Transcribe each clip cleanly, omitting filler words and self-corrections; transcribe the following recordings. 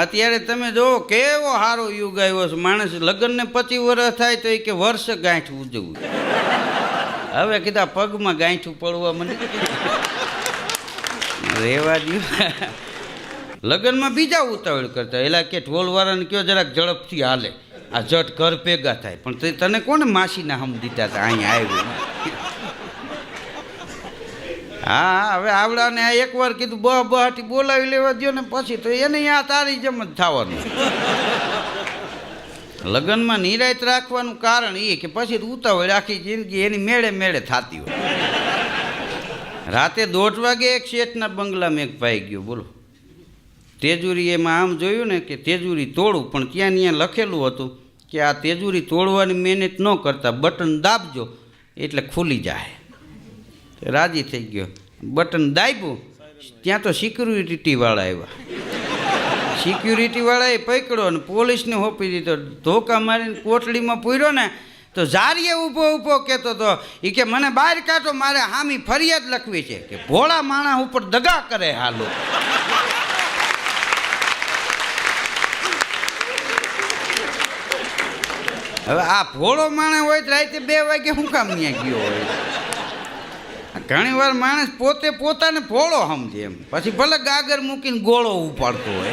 અત્યારે તમે જુઓ કેવો સારો યુગ આવ્યો છે. માણસ લગ્નને 25 વર્ષ થાય તો એ કે વર્ષ ગાંઠ ઉજવવું. હવે કીધા પગમાં ગાંઠું પડવા મને રેવા દો. લગ્નમાં બીજા ઉતાવળ કરતા એલા કે ઢોલવાળાને કયો જરાક ઝડપથી હાલે, આ જટ ઘર ભેગા થાય. પણ તને કોને માસીના હમ દીધા હતા અહીંયા આવ્યું? હા હવે આવડાને આ એકવાર કીધું બહાટી બોલાવી લેવા દો ને પછી તો એને આ તારી જેમ જ થવાનું. લગ્નમાં નિરાયત રાખવાનું કારણ એ કે પછી ઉતાવળ આખી જિંદગી એની મેળે મેળે થતી હોય. રાતે 1:30 વાગે એક શેઠના બંગલામાં એક ભાઈ ગયો. બોલો, તેજુરી એમાં આમ જોયું ને કે તેજુરી તોડું, પણ ત્યાં લખેલું હતું કે આ તેજુરી તોડવાની મહેનત ન કરતા બટન દાબજો એટલે ખુલી જાય. રાજી થઈ ગયો, બટન દાબ્યું, ત્યાં તો સિક્યુરિટીવાળા આવ્યા. સિક્યુરિટીવાળાએ પકડ્યો અને પોલીસને હોપી દીધો. ધોકા મારીને કોટડીમાં પૂર્યો ને તો જારીએ ઊભો કહેતો હતો એ કે મને બહાર કાઢો, મારે હામી ફરિયાદ લખવી છે કે ભોળા માણસ ઉપર દગા કરે હાલો. હવે આ ભોળો માણસ હોય તો રાતે 2 વાગે શું કામ ત્યાં ગયો હોય? ઘણી વાર માણસ પોતાને ભોળો સમજે એમ, પછી ભલે ગાગર મૂકીને ગોળો ઉપાડતો હોય.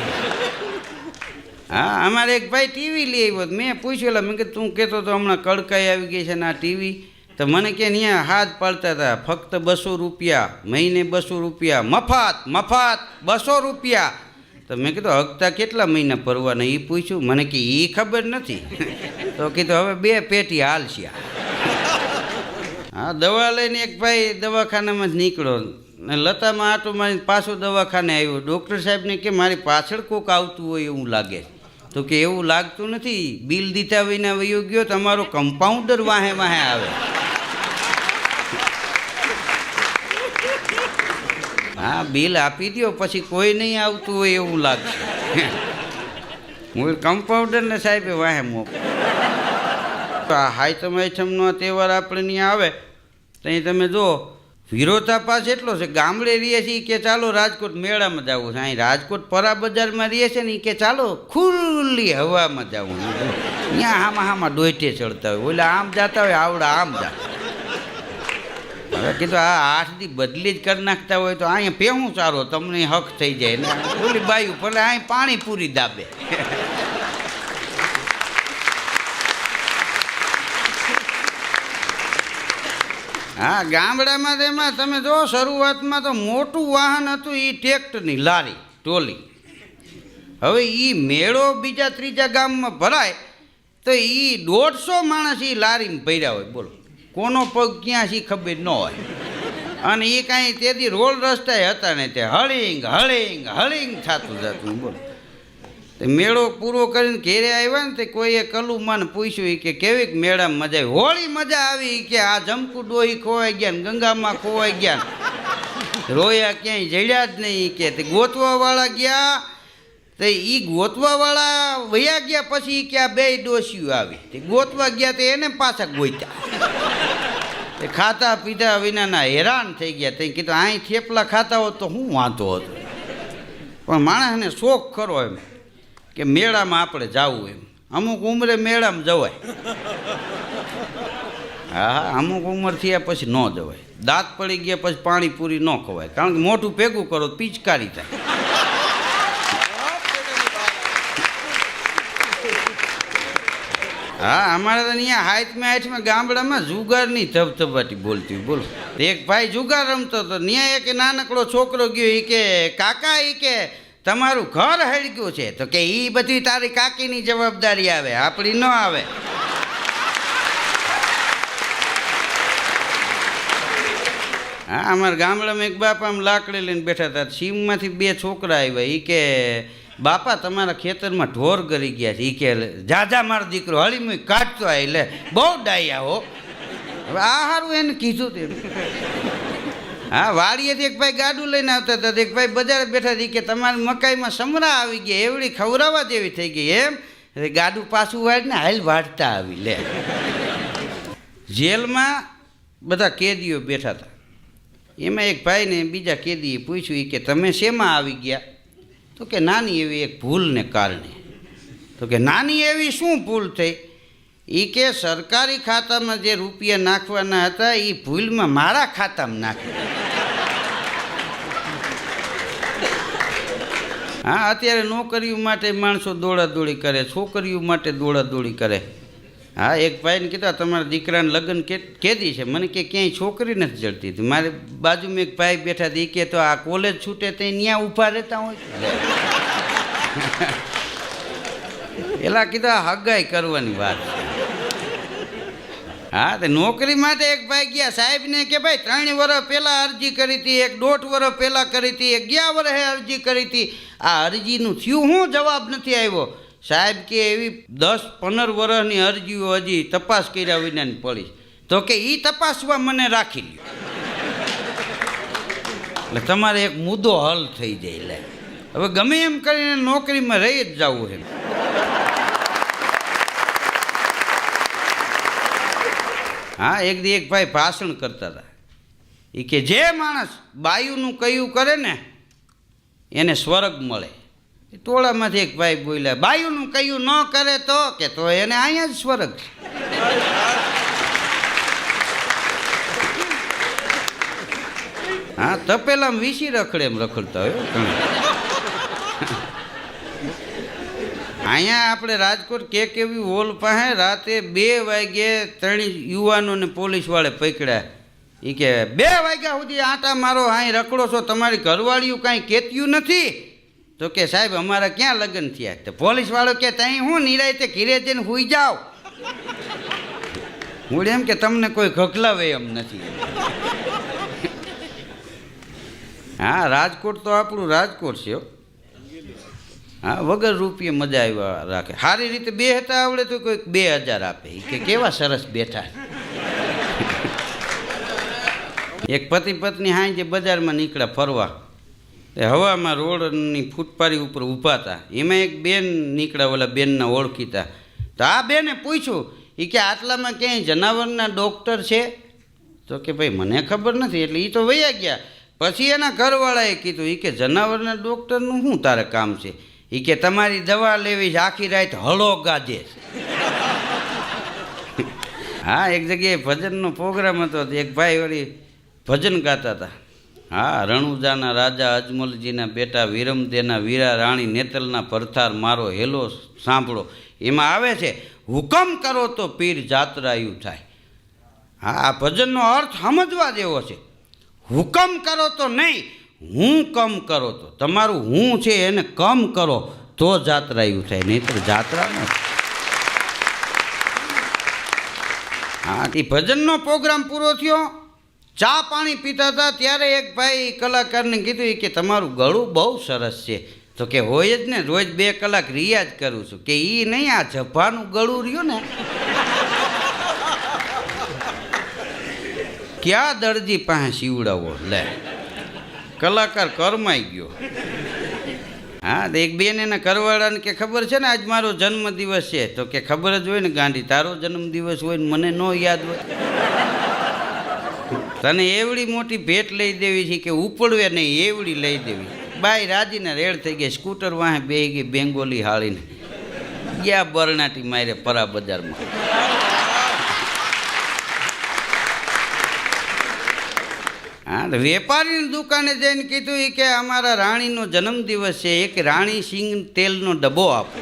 હા, અમારે એક ભાઈ ટીવી લઈ આવ્યો. મેં પૂછ્યું, મેં કીધું તું કહેતો તો હમણાં કડકાઈ આવી ગઈ છે ને આ ટીવી, તો મને કે ત્યાં હાથ પાડતા હતા ફક્ત 200 રૂપિયા, મહિને 200 રૂપિયા, મફત 200 રૂપિયા. તો મેં કીધું હપ્તા કેટલા મહિના ભરવાના એ પૂછ્યું. મને કે એ ખબર નથી. તો કીધું હવે 2 પેટી હાલશે. હા, દવા લઈને એક ભાઈ દવાખાનામાં જ નીકળ્યો ને લતામાં આટો મારીને પાછો દવાખાને આવ્યો. ડૉક્ટર સાહેબને કે મારી પાછળ કોક આવતું હોય એવું લાગે. તો કે એવું લાગતું નથી, બિલ દીધા વિના વયો ગયો, તમારો કમ્પાઉન્ડર વાહે આવે. હા, બિલ આપી દો પછી કોઈ નહીં આવતું હોય એવું લાગશે. હું કમ્પાઉન્ડરને સાહેબે વાહે મોકલો. તો આ હાઈતમ આઈટમનો તહેવાર આપણે ત્યાં આવે તો અહીં તમે જુઓ વિરોધાભાસ એટલો છે. ગામડે રહીએ છીએ કે ચાલો રાજકોટ મેળામાં જવું છે, અહીં રાજકોટ પરા બજારમાં રહીએ છે ને કે ચાલો ખુલ્લી હવામાં જવું. ત્યાં હામાં ડોઈટે ચડતા હોય, ઓલા આમ જતા હોય, આવડા આમ જતા. હવે કીધું આ 8 દી બદલી જ કરી નાખતા હોય તો અહીંયા પેહું સારો તમને હક થઈ જાય ને ઓલી બાયું ભલે અહીં પાણી પૂરી દાબે. હા, ગામડામાં તેમાં તમે જો શરૂઆતમાં તો મોટું વાહન હતું એ ટ્રેક્ટરની લારી ટોલી. હવે એ મેળો બીજા ત્રીજા ગામમાં ભરાય તો એ 150 માણસ એ લારીમાં ભર્યા હોય. બોલો, કોનો પગ ક્યાં છે ખબર ન હોય. અને એ કાંઈ તેથી રોડ રસ્તા હતા ને તે હળીંગ થતું જતું. બોલો, મેળો પૂરો કરીને ઘેરે આવ્યા ને તે કોઈએ કલુમાને પૂછ્યું કે કેવી મેળામાં મજા આવી? હોળી મજા આવી કે આ જમકુ ડોહી ખોવાઈ ગયા ને ગંગામાં ખોવાઈ ગયા, રોયા ક્યાંય જડ્યા જ નહીં. કે તે ગોતવાવાળા ગયા તો એ ગોતવાવાળા વયા ગયા પછી કે આ 2 ડોસીઓ આવી. તે ગોતવા ગયા તો એને પાછા ગોત્યા. તે ખાતા પીધા વિનાના હેરાન થઈ ગયા. તે કીધું અહીં થેપલા ખાતા હોત તો શું વાંધો હતો, પણ માણસને શોખ ખરો એમ કે મેળામાં આપણે જવું એમ. અમુક ઉંમરે મેળામાં જવાય. હા, અમુક ઉંમર થયા પછી ન જવાય. દાંત પડી ગયા પછી પાણીપુરી ન ખવાય, કારણ કે મોઢું ભેગું કરો તો પિચકારી થાય. હા, અમારે તો અહીંયા હાઈટમાં ગામડામાં જુગારની ધબધબાટી બોલતી. બોલો, એક ભાઈ જુગાર રમતો હતો. ત્યાં એક નાનકડો છોકરો ગયો. એ કે કાકા, એ કે તમારું ઘર હળગ્યું છે. તો કે એ બધી તારી કાકીની જવાબદારી આવે, આપણી ન આવે. હા, અમારા ગામડામાં એક બાપા આમ લાકડી લઈને બેઠા હતા. સીમમાંથી 2 છોકરા આવ્યા. એ કે બાપા તમારા ખેતરમાં ઢોર ગરી ગયા છે. એ કે જાજા મારો દીકરો હળી કાઢતો આવે. એટલે બહુ ડાયા હો. હવે આ સારું એને કીધું તેમ. હા, વાડીએથી એક ભાઈ ગાડું લઈને આવતા હતા. એક ભાઈ બજારે બેઠા હતી કે તમારી મકાઈમાં સમરા આવી ગયા, એવડી ખવડાવવા જેવી થઈ ગઈ એમ. ગાડું પાછું વાળીને હાલ વાળતા આવી. લે, જેલમાં બધા કેદીઓ બેઠા હતા. એમાં એક ભાઈને બીજા કેદીએ પૂછ્યું કે તમે શેમાં આવી ગયા? તો કે નાની એવી એક ભૂલને કારણે. તો કે નાની એવી શું ભૂલ થઈ? એ કે સરકારી ખાતામાં જે રૂપિયા નાખવાના હતા એ ભૂલમાં મારા ખાતામાં નાખ્યા. હા, અત્યારે નોકરીઓ માટે માણસો દોડાદોડી કરે, છોકરીઓ માટે દોડાદોડી કરે. હા, એક ભાઈને કીધા તમારા દીકરાને લગ્ન કેદી છે? મને કે ક્યાંય છોકરી નથી જડતી. મારે બાજુમાં એક ભાઈ બેઠા હતા, એ કે તો આ કોલેજ છૂટે તો ત્યાં ઊભા રહેતા હોય. એલા કીધા હગાઈ કરવાની વાત. હા, તો નોકરી માટે એક ભાઈ ગયા સાહેબને કે ભાઈ 3 વર્ષ પહેલાં અરજી કરી હતી, 1.5 વર્ષ પહેલાં કરી હતી, 11 વર્ષે અરજી કરી હતી, આ અરજીનું થયું શું? જવાબ નથી આવ્યો. સાહેબ કે એવી 10-15 વર્ષની અરજીઓ હજી તપાસ કર્યા વિનાની પડી. તો કે એ તપાસવા મને રાખી લ્યો. એટલે તમારે એક મુદ્દો હલ થઈ જાય. લે હવે ગમે એમ કરીને નોકરીમાં રહી જ જવું છે. હા, એક દી એક ભાઈ ભાષણ કરતા હતા. એ કે જે માણસ બાયુનું કયું કરે ને એને સ્વર્ગ મળે. ટોળામાંથી એક ભાઈ બોલ્યા બાયુનું કયું ન કરે તો એને અહીંયા જ સ્વર્ગ છે. હા, તપેલામાં વીસી રખડે એમ રખડતા હોય. અહીંયા આપણે રાજકોટ કેવી હોલ પાસે રાતે 2 વાગ્યે 3 યુવાનોને પોલીસવાળે પકડ્યા. એ કે 2 વાગ્યા સુધી આંટા મારો અહીં રખડો છો, તમારી ઘરવાળીઓ કાંઈ કહેતું નથી? તો કે સાહેબ અમારા ક્યાં લગ્ન થયા? તો પોલીસવાળો કે ત્યાં હું નિરાયતે ઘીરે જઈને સૂઈ જાઓ. હું એમ કે તમને કોઈ ખખલાવે એમ નથી. હા, રાજકોટ તો આપણું રાજકોટ છે. હા, વગર રૂપિયે મજા આવ્યા રાખે. સારી રીતે બેહતા આવડે તો કોઈક 2000 આપે. કે કેવા સરસ બેઠા. એક પતિ પત્ની હાંજે બજારમાં નીકળ્યા ફરવા. હવામાં રોડની ફૂટપારી ઉપર ઊભા હતા. એમાં એક બેન નીકળ્યા, ઓલા બેનના ઓળખીતા. તો આ બેને પૂછ્યું, એ કે આટલામાં ક્યાંય જનાવરના ડૉક્ટર છે? તો કે ભાઈ મને ખબર નથી. એટલે એ તો વયા ગયા. પછી એના ઘરવાળાએ કીધું, એ કે જનાવરના ડૉક્ટરનું શું તારે કામ છે? એ કે તમારી દવા લેવી છે, આખી રાત હળો ગાજે. હા, એક જગ્યાએ ભજનનો પ્રોગ્રામ હતો. એક ભાઈ વળી ભજન ગાતા હતા. હા, રણુજાના રાજા અજમલજીના બેટા વિરમદેના વીરા રાણી નેતલના પરથાર મારો હેલો સાંભળો. એમાં આવે છે હુકમ કરો તો પીર જાત્રાયું થાય. હા, આ ભજનનો અર્થ સમજવા જેવો છે. હુકમ કરો તો નહીં, હું કમ કરો તો. તમારું હું છે એને કમ કરો તો જાત્રાયું થાય, નહીંતર જાત્રા ન. હા, એ ભજનનો પ્રોગ્રામ પૂરો થયો. ચા પાણી પીતા હતા ત્યારે એક ભાઈ કલાકારને કીધું કે તમારું ગળું બહુ સરસ છે. તો કે હોય જ ને, રોજ 2 કલાક રિયાઝ કરું છું. કે એ નહીં, આ જભાનું ગળું રહ્યું ને. ક્યાં દરજી પાસે સીવડાવો. લે કલાકાર કરમાઈ ગયો. હા, એક બેન એના ઘરવાળાને કે ખબર છે ને આજ મારો જન્મદિવસ છે? તો કે ખબર જ હોય ને ગાંડી, તારો જન્મદિવસ હોય ને મને ન યાદ હોય. તને એવડી મોટી ભેટ લઈ દેવી છે કે ઉપડવે નહીં એવડી લઈ દેવી. બાઈ રાજીને રેડ થઈ ગઈ. સ્કૂટર વાહે બેહી ગઈ બેંગોલી હાળીને. ગયા બરણાટી મારે પરા બજારમાં. હા, વેપારીની દુકાને જઈને કીધું કે અમારા રાણીનો જન્મદિવસ છે, એક રાણી સિંગ તેલનો ડબ્બો આપો.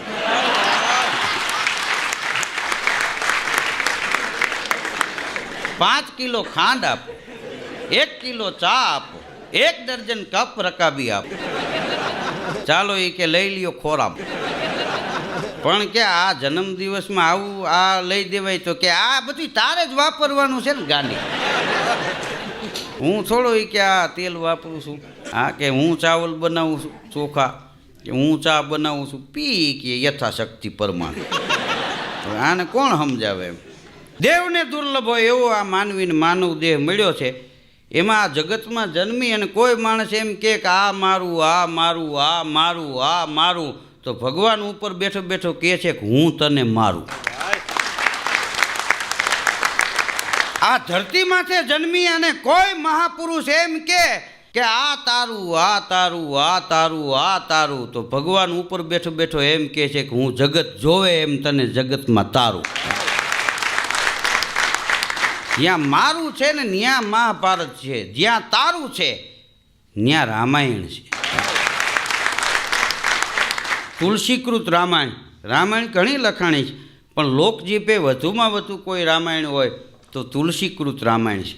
પાંચ કિલો ખાંડ આપો, 1 કિલો ચા આપો, 1 દર્જન કપ રકાબી આપો. ચાલો એ કે લઈ લ્યો ખોરાબ. પણ કે આ જન્મદિવસમાં આવું આ લઈ દેવાય? તો કે આ બધું તારે જ વાપરવાનું છે ને ગાંડી. હું થોડો એ કે આ તેલ વાપરું છું. હા, કે હું ચાવલ બનાવું છું ચોખા, કે હું ચા બનાવું છું પી, કે યથાશક્તિ પ્રમાણે. આને કોણ સમજાવે એમ? દેવને દુર્લભ હોય એવો આ માનવીને માનવ દેહ મળ્યો છે. એમાં આ જગતમાં જન્મી અને કોઈ માણસ એમ કે આ મારું, આ મારું, આ મારું, આ મારું, તો ભગવાન ઉપર બેઠો બેઠો કહે છે કે હું તને મારું. આ ધરતી માથે જન્મી અને કોઈ મહાપુરુષ એમ કે કે આ તારું આ તારું આ તારું આ તારું, તો ભગવાન ઉપર બેઠો બેઠો એમ કહે છે કે હું જગત જોવે એમ તને જગતમાં તારું. જ્યાં મારું છે ને ત્યાં મહાભારત છે, જ્યાં તારું છે ત્યાં રામાયણ છે. તુલસીકૃત રામાયણ, રામાયણ ઘણી લખાણી છે, પણ લોકજીભે વધુમાં વધુ કોઈ રામાયણ હોય તો તુલસીકૃત રામાયણ છે.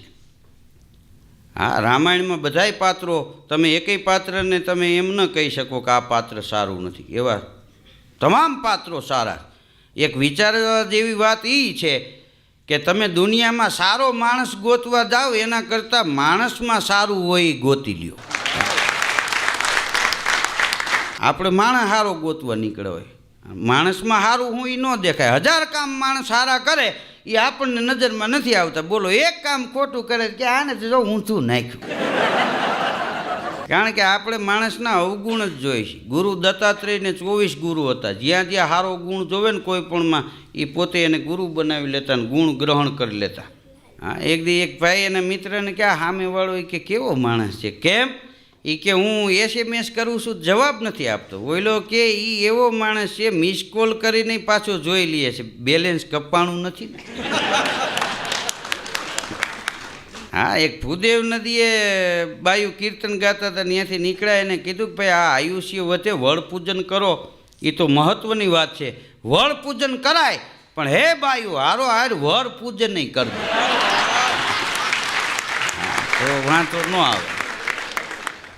હા, રામાયણમાં બધાય પાત્રો, તમે એકેય પાત્રને તમે એમ ન કહી શકો કે આ પાત્ર સારું નથી, એવા તમામ પાત્રો સારા. એક વિચારવા જેવી વાત એ છે કે તમે દુનિયામાં સારો માણસ ગોતવા જાઓ એના કરતાં માણસમાં સારું હોય એ ગોતી લ્યો. આપણે માણસ સારો ગોતવા નીકળે હોય, માણસમાં સારું હું એ ન દેખાય. 1000 કામ માણસ સારા કરે એ આપણને નજરમાં નથી આવતા. બોલો, એક કામ ખોટું કરે કે આને તો જો ઊંધું નાખ્યું. કારણ કે આપણે માણસના અવગુણ જ જોઈએ છીએ. ગુરુ દત્તાત્રેયને 24 ગુરુ હતા. જ્યાં જ્યાં સારો ગુણ જોવે ને કોઈ પણમાં એ પોતે એને ગુરુ બનાવી લેતા ને ગુણ ગ્રહણ કરી લેતા. હા, એક દી એક ભાઈ એના મિત્રને કે આ સામેવાળો એ કે કેવો માણસ છે, કેમ? એ કે હું SMS કરું છું જવાબ નથી આપતો. બોલો કે એ એવો માણસ છે મિસ કોલ કરીને પાછો જોઈ લે છે, બેલેન્સ કપાણું નથી ને. હા, એક ભૂદેવ નદીએ બાયુ કીર્તન ગાતા હતા, ત્યાંથી નીકળ્યા એને કીધું કે ભાઈ આ આયુષ્ય વચ્ચે વડ પૂજન કરો, એ તો મહત્વની વાત છે. વડ પૂજન કરાય પણ હે બાયુ હારો હાર વડ પૂજન નહીં કરવું, તો વાંધો ન આવે.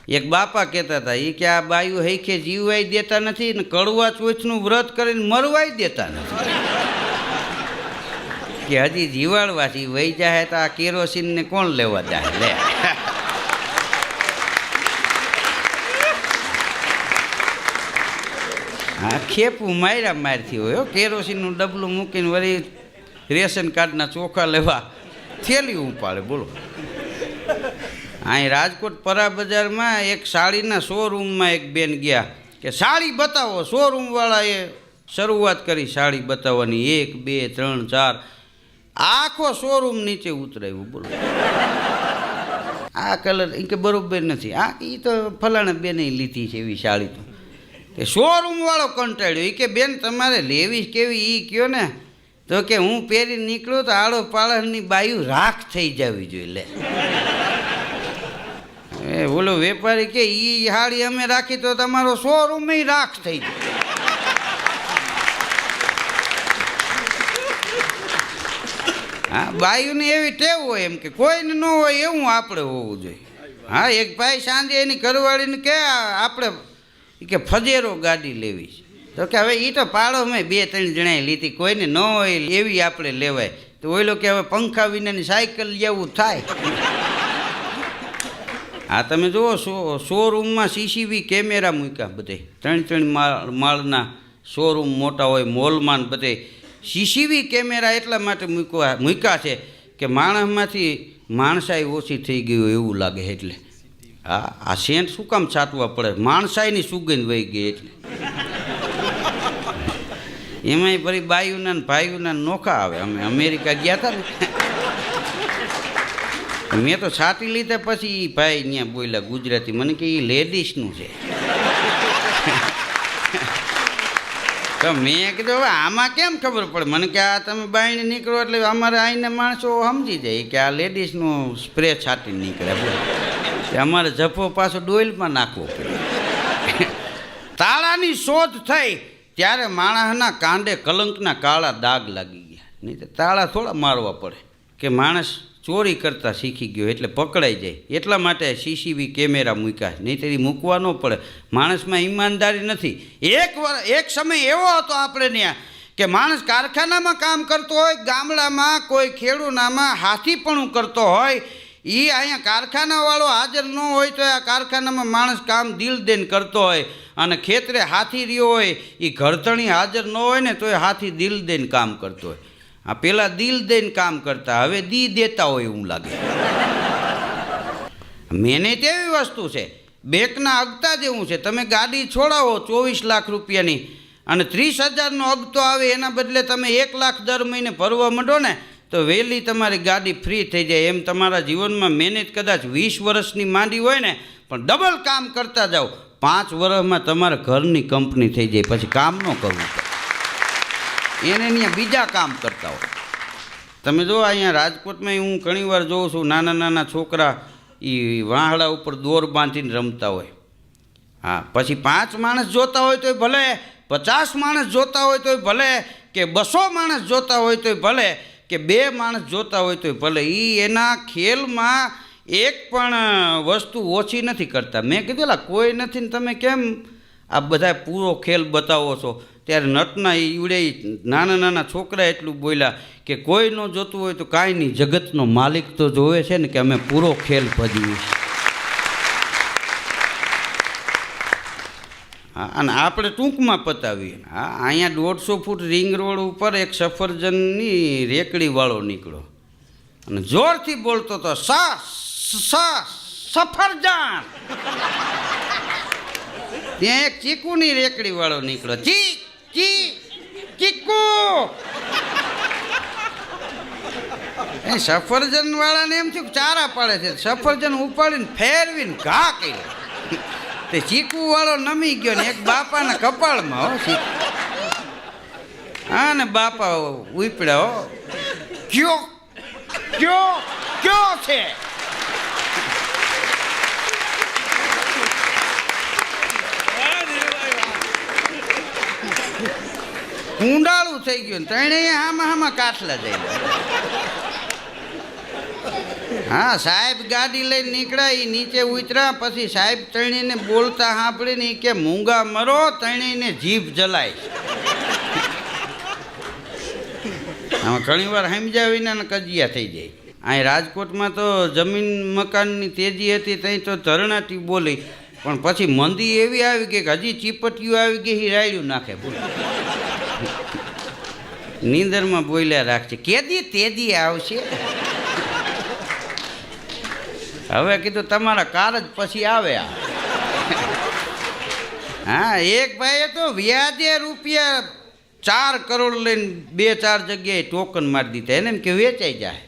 એક બાપા કહેતા હતા એ કે આ બાયુ હૈખે જીવવાય દેતા નથી ને કડવા ચોથનું વ્રત કરીને મરવાય દેતા નથી, કે હજી જીવાડવાથી વહી જાય તો આ કેરોસીનને કોણ લેવા જાય લે. હા, ખેપું માર્યા મારથી હોય. કેરોસીનનું ડબલું મૂકીને વળી રેશન કાર્ડના ચોખા લેવા થેલી ઉપાડે. બોલો, અહીં રાજકોટ પરા બજારમાં એક સાડીના શોરૂમમાં એક બેન ગયા કે સાડી બતાવો. શોરૂમવાળાએ શરૂઆત કરી સાડી બતાવવાની. 1 2 3 4 આખો શોરૂમ નીચે ઉતરાયું. બોલો, આ કલર એ કે બરોબર નથી, આ એ તો ફલાણા બેને લીધી છે એવી સાડી. તો કે શોરૂમવાળો કંટાળ્યો. એ કે બેન તમારે લેવી કેવી એ કયો ને. તો કે હું પહેરી નીકળું તો આડો પાળની બાયુ રાખ થઈ જવી જોઈએ. લે, એ બોલો વેપારી કે એ સાડી અમે રાખી તો તમારો શોરૂમ રાખ થઈ જાય. હા, બાયુને એવી ટેવ હોય એમ કે કોઈને ન હોય એવું આપણે હોવું જોઈએ. હા, એક ભાઈ સાંજે એની ઘરવાળીને કે આપણે કે ફજેરો ગાડી લેવી છે. તો કે હવે એ તો પાડો મેં 2-3 જણાએ લીધી, કોઈને ન હોય એવી આપણે લેવાય. તો ઓઈલો કે હવે પંખા વિનાની સાયકલ લેવું થાય. હા, તમે જુઓ શોરૂમમાં CCTV કેમેરા મૂક્યા બધે. 3 માળના શોરૂમ મોટા હોય, મોલમાં બધે CCTV કેમેરા એટલા માટે મૂક્યા છે કે માણસમાંથી માણસાઈ ઓછી થઈ ગઈ હોય એવું લાગે. એટલે હા, આ સેન્ટ શું કામ છાંટવા પડે? માણસાઈની સુગંધ વહી ગઈ એટલે. એમાંય ફરી બાયુના ને ભાઈઓના નોખા આવે. અમે અમેરિકા ગયા હતા ને, મેં તો છાંટી લીધા પછી એ ભાઈ ત્યાં બોલ્યા ગુજરાતી, મને કે એ લેડીઝનું છે. તો મેં કીધું હવે આમાં કેમ ખબર પડે? મને કે આ તમે બાયણે નીકળો એટલે અમારે અહીંના માણસો સમજી જાય કે આ લેડીઝનો સ્પ્રે છાંટીને નીકળે. અમારે જફો પાછો ડોઇલમાં નાખવો પડે. તાળાની શોધ થઈ ત્યારે માણસના કાંડે કલંકના કાળા દાગ લાગી ગયા. નહીં તો તાળા થોડા મારવા પડે કે માણસ ચોરી કરતા શીખી ગયો એટલે પકડાઈ જાય. એટલા માટે CCTV કેમેરા મૂક્યા, નહીં તો મૂકવા ન પડે. માણસમાં ઈમાનદારી નથી. એક સમય એવો હતો આપણે ત્યાં કે માણસ કારખાનામાં કામ કરતો હોય, ગામડામાં કોઈ ખેડૂનામાં હાથીપણું કરતો હોય, એ અહીંયા કારખાનાવાળો હાજર ન હોય તો આ કારખાનામાં માણસ કામ દિલ દઈને કરતો હોય. અને ખેતરે હાથી રહ્યો હોય એ ઘરતણી હાજર ન હોય ને તો એ હાથી દિલ દઈને કામ કરતો હોય. આ પેલા દિલ દઈને કામ કરતા, હવે દી દેતા હોય એવું લાગે. મહેનત એવી વસ્તુ છે, બેંકના અગતા જેવું છે. તમે ગાડી છોડાવો 24 લાખ રૂપિયાની અને 30,000નો અગતો આવે, એના બદલે તમે 1 લાખ દર મહિને ભરવા માંડો ને તો તો વહેલી તમારી ગાડી ફ્રી થઈ જાય. એમ તમારા જીવનમાં મહેનત કદાચ 20 વર્ષની માંડી હોય ને, પણ ડબલ કામ કરતા જાઓ, 5 વર્ષમાં તમારા ઘરની કંપની થઈ જાય. પછી કામ ન કરવું પડે, એને અહીંયા બીજા કામ કરતા હોય. તમે જો અહીંયા રાજકોટમાં હું ઘણીવાર જોઉં છું, નાના નાના છોકરા એ વાહડા ઉપર દોર બાંધીને રમતા હોય. હા, પછી 5 માણસ જોતા હોય તોય ભલે, 50 માણસ જોતા હોય તોય ભલે, કે 200 માણસ જોતા હોય તોય ભલે, કે 2 માણસ જોતા હોય તોય ભલે, એ એના ખેલમાં એક પણ વસ્તુ ઓછી નથી કરતા. મેં કીધું કોઈ નથી ને તમે કેમ આ બધા પૂરો ખેલ બતાવો છો? ત્યારે નટના ઈવડે નાના નાના છોકરા એટલું બોલ્યા કે કોઈ ન જોતું હોય તો કાંઈ નહીં, જગતનો માલિક તો જોવે છે ને કે અમે પૂરો ખેલ ભજીએ. હા, અને આપણે ટૂંકમાં પતાવીએ. હા, અહીંયા 150 ફૂટ રિંગ રોડ ઉપર એક સફરજનની રેકડીવાળો નીકળ્યો અને જોરથી બોલતો હતો, સફરજન. ત્યાં એક ચીકુની રેકડીવાળો નીકળ્યો, ચીકુ. એ સફરજન વાળાને એમ થયું ચારા પાડે છે, સફરજન ઉપાડીને ફેરવીને ઘા કર્યો. તે ચીકુ વાળો નમી ગયો ને એક બાપાના કપાળમાં. હો ચીકુ. હા, ને બાપા ઉપડ્યા. હો, કયો કયો કયો છે? ઊંડાળું થઈ ગયું ને ત્રણે હામાં કાઠલા જાય. હા, સાહેબ ગાડી લઈને નીકળ્યા, એ નીચે ઉતર્યા. પછી સાહેબ ત્રણેયને બોલતા સાંભળીને કે મૂંગા મરો, ત્રણેયને જીભ જલાય. આમાં ઘણી વાર સમજ્યા વિના કજિયા થઈ જાય. અહીં રાજકોટમાં તો જમીન મકાનની તેજી હતી, ત્યાં તો ધરણાટી બોલી, પણ પછી મંદી એવી આવી ગઈ કે હજી ચીપટીઓ આવી ગઈ, એ રાયડું નાખે. બોલ, નીંદરમાં બોલ્યા રાખશે, કેદી તેજી આવશે. હવે કીધું તમારા કાર જ પછી આવે. હા, એક ભાઈએ તો વ્યાજે રૂપિયા 4 કરોડ લઈને 2-4 જગ્યાએ ટોકન મારી દીધા. એને એમ કે વેચાઈ જાય,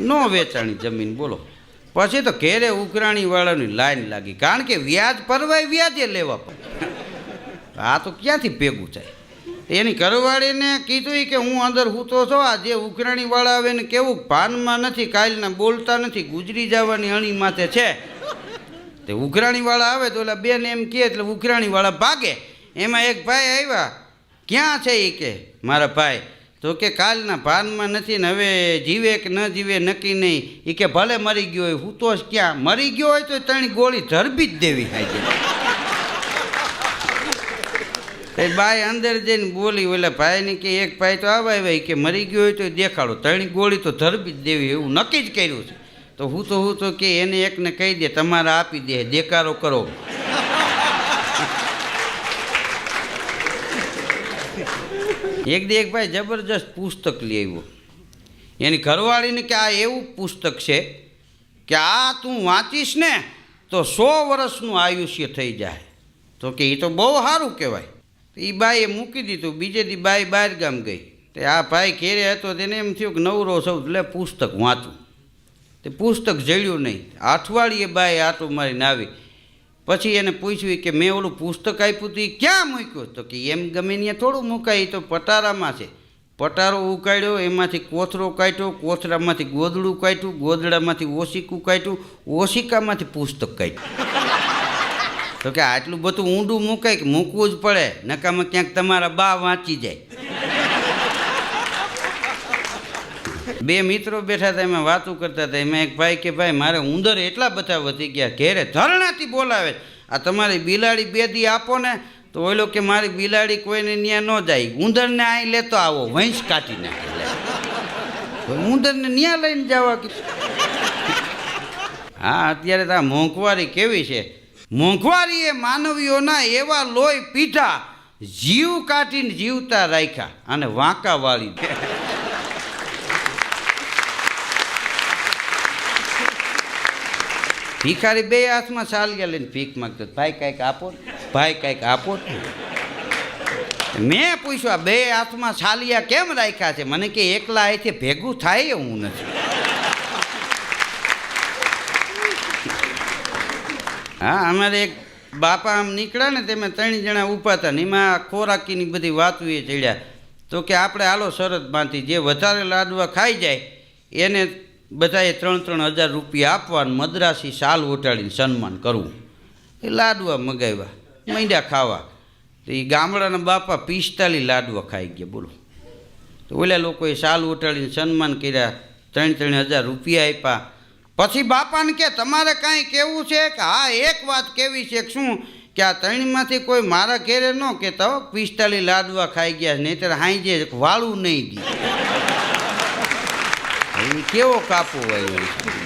નો વેચાણી જમીન. બોલો, પછી તો ઘેરે ઉઘરાણીવાળાની લાઈન લાગી, કારણ કે વ્યાજ પરવાય વ્યાજે લેવા પડે. આ તો ક્યાંથી ભેગું થાય? એની ઘરવાળીને કીધું કે હું અંદર સૂતો છો, આ જે ઉઘરાણીવાળા આવે ને કેવું ભાનમાં નથી, કાલના બોલતા નથી, ગુજરી જવાની અણી માથે છે. તે ઉઘરાણીવાળા આવે તો ઓલા બેન એમ કહે એટલે ઉઘરાણીવાળા ભાગે. એમાં એક ભાઈ આવ્યા, ક્યાં છે એ કે મારા ભાઈ? તો કે કાલના ભાનમાં નથી ને હવે જીવે કે ન જીવે નક્કી નહીં. એ કે ભલે મરી ગયો હોય, સૂતો જ ક્યાં? મરી ગયો હોય તો 3 ગોળી ધરબી જ દેવી ખાઈ. એ બાઈ અંદર જઈને બોલી ઓલા ભાઈને કે એક ભાઈ તો આવ્યા કે મરી ગયો હોય તો દેખાડો, 3 ગોળી તો ધરબી જ દેવી, એવું નક્કી જ કર્યું છે. તો હું તો કે એને એકને કહી દે તમારે આપી દે, દેકારો કરો. એક ભાઈ જબરજસ્ત પુસ્તક લઈ આવ્યો. એની ઘરવાળીને કે આ એવું પુસ્તક છે કે આ તું વાંચીશ ને તો 100 વર્ષનું આયુષ્ય થઈ જાય. તો કે એ તો બહુ સારું કહેવાય. એ બાઈએ મૂકી દીધું. બીજે દી બાઈ બહાર ગામ ગઈ. તે આ ભાઈ ઘેરે હતો, તેને એમ થયું કે નવરો સૌ એટલે પુસ્તક વાંચું. તે પુસ્તક જડ્યું નહીં. અઠવાડિયે બાઈ આટો મારીને આવી. પછી એને પૂછ્યું કે મેં ઓલું પુસ્તક આપ્યું હતું એ ક્યાં મૂક્યું? તો કે એમ ગમે ત્યાં થોડું મુકાય, એ તો પટારામાં છે. પટારો ઉકાળ્યો, એમાંથી કોથરો કાઢ્યો, કોથરામાંથી ગોદડું કાઢ્યું, ગોદડામાંથી ઓશિકું કાઢ્યું, ઓશિકામાંથી પુસ્તક કાઢ્યું. તો કે આટલું બધું ઊંડું મૂકાય કે મૂકવું જ પડે, નકામાં ક્યાંક તમારા બા વાંચી જાય. 2 મિત્રો બેઠા હતા, એમાં વાતો કરતા હતા. એમાં એક ભાઈ કે ભાઈ મારે ઉંદર એટલા બધા વધી ગયા, ઘેરે ધરણાથી બોલાવે, આ તમારી બિલાડી 2 દી આપો ને. તો ઓલો કે મારી બિલાડી કોઈને ન્યા ન જાય, ઉંદરને અહીં લેતો આવો, વંશ કાઢી નાખે. ઉંદરને ન્યા લઈને જવા. હા, અત્યારે તો આ મોંઘવારી કેવી છે. મોંઘવારીએ માનવીઓના એવા લોહી પીધા, જીવ કાઢીને જીવતા રાખ્યા અને વાંકા વાળી. ભિખારી 2 હાથમાં સાલિયા લઈને ભીખ માગતો, ભાઈ કાંઈક આપો, ભાઈ કાંઈક આપો. મેં પૂછ્યું બે હાથમાં છાલિયા કેમ રાખ્યા છે? મને કે એકલા અહીંથી ભેગું થાય એવું નથી. હા, અમારે એક બાપા આમ નીકળ્યા ને તેમાં 3 જણા ઊભા હતા ને એમાં ખોરાકીની બધી વાતો એ ચડ્યા. તો કે આપણે હાલો શરત બાંધી, જે વધારે લાડવા ખાઈ જાય એને બધાએ 3,000 રૂપિયા આપવા, મદ્રાસી શાલ ઓટાડીને સન્માન કરવું. એ લાડવા મગાવ્યા, માંડ્યા ખાવા. તો એ ગામડાના બાપા 45 લાડવા ખાઈ ગયા. બોલો. તો ઓલા લોકોએ શાલ ઓટાડીને સન્માન કર્યા, 3,000 રૂપિયા આપ્યા. પછી બાપાને કે તમારે કાંઈ કહેવું છે? કે હા, એક વાત કહેવી છે. કે શું? કે આ 3માંથી કોઈ મારા ઘેરે ન કહેતા હો 45 લાડવા ખાઈ ગયા, નહીંતર હાંજે વાળું નહીં ગયું. એ કેવો કાપો હોય.